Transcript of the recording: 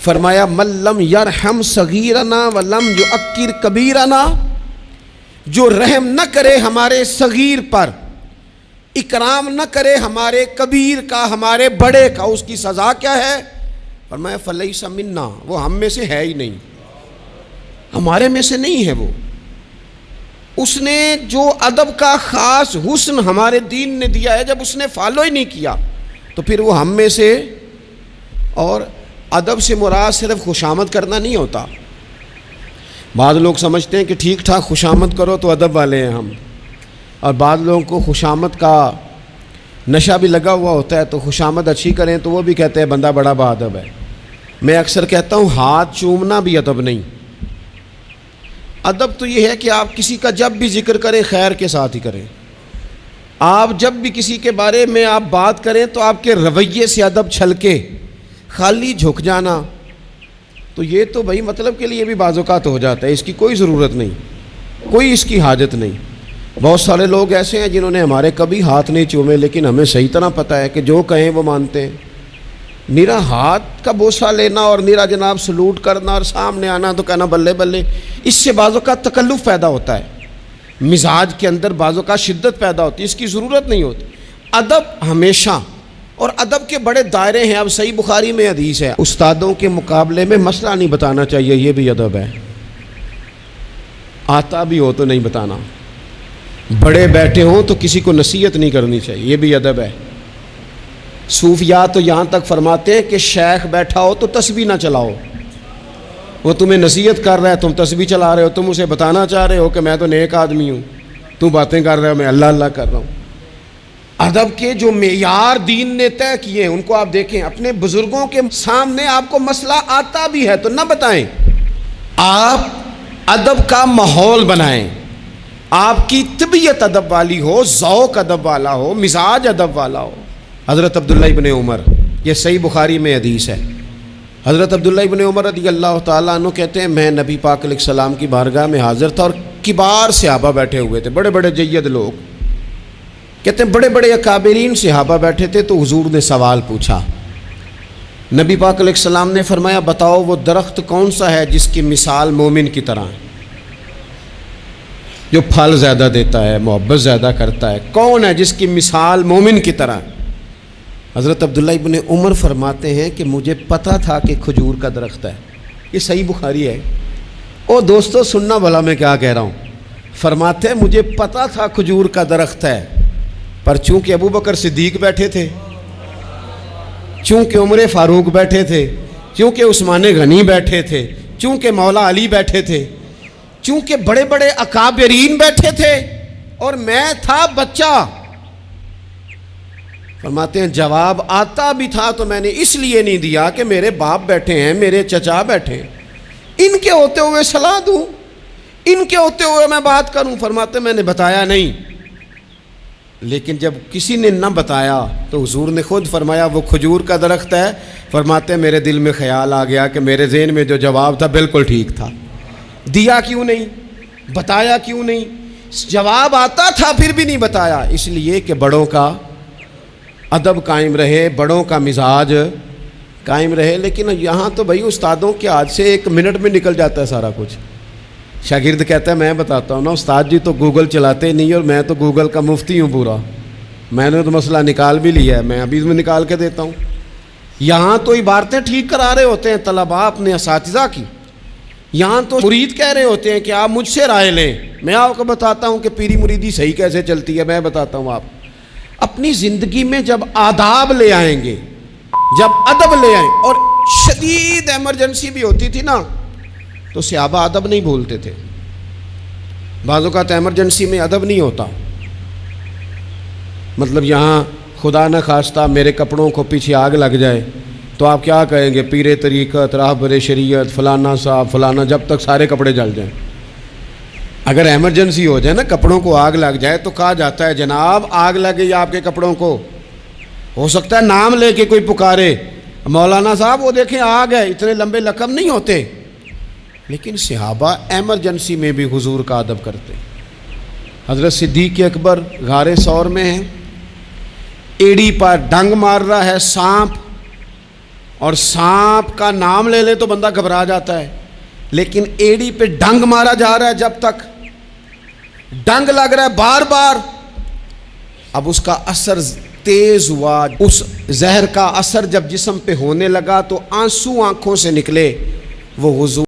فرمایا من لم یرحم صغیرنا ولم یعکر کبیرنا، جو رحم نہ کرے ہمارے صغیر پر، اکرام نہ کرے ہمارے کبیر کا، ہمارے بڑے کا، اس کی سزا کیا ہے؟ فرمایا فلیس منا، وہ ہم میں سے ہے ہی نہیں، ہمارے میں سے نہیں ہے وہ۔ اس نے جو ادب کا خاص حسن ہمارے دین نے دیا ہے، جب اس نے فالو ہی نہیں کیا تو پھر وہ ہم میں سے۔ اور ادب سے مراد صرف خوشامد کرنا نہیں ہوتا۔ بعض لوگ سمجھتے ہیں کہ ٹھیک ٹھاک خوشامد کرو تو ادب والے ہیں ہم، اور بعض لوگوں کو خوشامد کا نشہ بھی لگا ہوا ہوتا ہے، تو خوشامد اچھی کریں تو وہ بھی کہتے ہیں بندہ بڑا با ادب ہے۔ میں اکثر کہتا ہوں ہاتھ چومنا بھی ادب نہیں۔ ادب تو یہ ہے کہ آپ کسی کا جب بھی ذکر کریں خیر کے ساتھ ہی کریں۔ آپ جب بھی کسی کے بارے میں آپ بات کریں تو آپ کے رویے سے ادب چھلکے، خالی جھک جانا تو یہ تو بھائی مطلب کے لیے بھی بعض اوقات ہو جاتا ہے، اس کی کوئی ضرورت نہیں، کوئی اس کی حاجت نہیں۔ بہت سارے لوگ ایسے ہیں جنہوں نے ہمارے کبھی ہاتھ نہیں چومے، لیکن ہمیں صحیح طرح پتہ ہے کہ جو کہیں وہ مانتے ہیں۔ میرا ہاتھ کا بوسہ لینا اور میرا جناب سلوٹ کرنا اور سامنے آنا تو کہنا بلے بلے، اس سے بعضوں کا تکلف پیدا ہوتا ہے، مزاج کے اندر بعضوں کا شدت پیدا ہوتی ہے، اس کی ضرورت نہیں ہوتی۔ ادب ہمیشہ، اور ادب کے بڑے دائرے ہیں۔ اب صحیح بخاری میں حدیث ہے، استادوں کے مقابلے میں مسئلہ نہیں بتانا چاہیے، یہ بھی ادب ہے۔ آتا بھی ہو تو نہیں بتانا، بڑے بیٹھے ہوں تو کسی کو نصیحت نہیں کرنی چاہیے، یہ بھی ادب ہے۔ صوفیاء تو یہاں تک فرماتے ہیں کہ شیخ بیٹھا ہو تو تسبیح نہ چلاؤ، وہ تمہیں نصیحت کر رہا ہے، تم تسبیح چلا رہے ہو، تم اسے بتانا چاہ رہے ہو کہ میں تو نیک آدمی ہوں، تم باتیں کر رہے ہو میں اللہ اللہ کر رہا ہوں۔ ادب کے جو معیار دین نے طے کیے ہیں ان کو آپ دیکھیں، اپنے بزرگوں کے سامنے آپ کو مسئلہ آتا بھی ہے تو نہ بتائیں، آپ ادب کا ماحول بنائیں، آپ کی طبیعت ادب والی ہو، ذوق ادب والا ہو، مزاج ادب والا ہو۔ حضرت عبداللہ ابن عمر، یہ صحیح بخاری میں حدیث ہے، حضرت عبداللہ ابن عمر رضی اللہ تعالیٰ عنہ کہتے ہیں میں نبی پاک علیہ السلام کی بارگاہ میں حاضر تھا اور کبار صحابہ بیٹھے ہوئے تھے، بڑے بڑے جید لوگ، کہتے ہیں بڑے بڑے اکابرین صحابہ بیٹھے تھے۔ تو حضور نے سوال پوچھا، نبی پاک علیہ السلام نے فرمایا بتاؤ وہ درخت کون سا ہے جس کی مثال مومن کی طرح ہے، جو پھل زیادہ دیتا ہے، محبت زیادہ کرتا ہے، کون ہے جس کی مثال مومن کی طرح؟ حضرت عبداللہ ابن عمر فرماتے ہیں کہ مجھے پتہ تھا کہ کھجور کا درخت ہے، یہ صحیح بخاری ہے۔ او دوستو سننا بھلا میں کیا کہہ رہا ہوں، فرماتے ہیں مجھے پتہ تھا کھجور کا درخت ہے، پر چونکہ ابو بکر صدیق بیٹھے تھے، چونکہ عمر فاروق بیٹھے تھے، چونکہ عثمان غنی بیٹھے تھے، چونکہ مولا علی بیٹھے تھے، چونکہ بڑے بڑے اکابرین بیٹھے تھے اور میں تھا بچہ، فرماتے ہیں جواب آتا بھی تھا تو میں نے اس لیے نہیں دیا کہ میرے باپ بیٹھے ہیں، میرے چچا بیٹھے ہیں، ان کے ہوتے ہوئے صلاح دوں، ان کے ہوتے ہوئے میں بات کروں؟ فرماتے میں نے بتایا نہیں، لیکن جب کسی نے نہ بتایا تو حضور نے خود فرمایا وہ کھجور کا درخت ہے، فرماتے ہیں میرے دل میں خیال آ گیا کہ میرے ذہن میں جو جواب تھا بالکل ٹھیک تھا، دیا کیوں نہیں، بتایا کیوں نہیں؟ جواب آتا تھا پھر بھی نہیں بتایا، اس لیے کہ بڑوں کا ادب قائم رہے، بڑوں کا مزاج قائم رہے۔ لیکن یہاں تو بھائی استادوں کے ہاتھ سے 1 منٹ میں نکل جاتا ہے سارا کچھ۔ شاگرد کہتا ہے میں بتاتا ہوں نا استاد جی تو گوگل چلاتے نہیں، اور میں تو گوگل کا مفتی ہوں پورا، میں نے تو مسئلہ نکال بھی لیا ہے، میں ابھی میں نکال کے دیتا ہوں۔ یہاں تو عبارتیں ٹھیک کرا رہے ہوتے ہیں طلباء اپنے اساتذہ کی، یہاں تو مرید کہہ رہے ہوتے ہیں کہ آپ مجھ سے رائے لیں، میں آپ کو بتاتا ہوں کہ پیری مریدی صحیح کیسے چلتی ہے، میں بتاتا ہوں۔ آپ اپنی زندگی میں جب آداب لے آئیں گے، جب ادب لے آئیں، اور شدید ایمرجنسی بھی ہوتی تھی نا تو صحابہ ادب نہیں بھولتے تھے۔ بعض اوقات ایمرجنسی میں ادب نہیں ہوتا، مطلب یہاں خدا نہ خواستہ میرے کپڑوں کو پیچھے آگ لگ جائے تو آپ کیا کہیں گے، پیر طریقت، راہبر شریعت، فلانا صاحب فلانا، جب تک سارے کپڑے جل جائیں۔ اگر ایمرجنسی ہو جائے نا، کپڑوں کو آگ لگ جائے تو کہا جاتا ہے جناب آگ لگ گئی آپ کے کپڑوں کو، ہو سکتا ہے نام لے کے کوئی پکارے، مولانا صاحب وہ دیکھیں آگ ہے، اتنے لمبے لقب نہیں ہوتے۔ لیکن صحابہ ایمرجنسی میں بھی حضور کا ادب کرتے۔ حضرت صدیق اکبر غار ثور میں ہیں، ایڑی پر ڈنگ مار رہا ہے سانپ، اور سانپ کا نام لے لے تو بندہ گھبرا جاتا ہے، لیکن ایڑی پہ ڈنگ مارا جا رہا ہے، جب تک ڈنگ لگ رہا ہے بار بار، اب اس کا اثر تیز ہوا، اس زہر کا اثر جب جسم پہ ہونے لگا تو آنسو آنکھوں سے نکلے، وہ حضور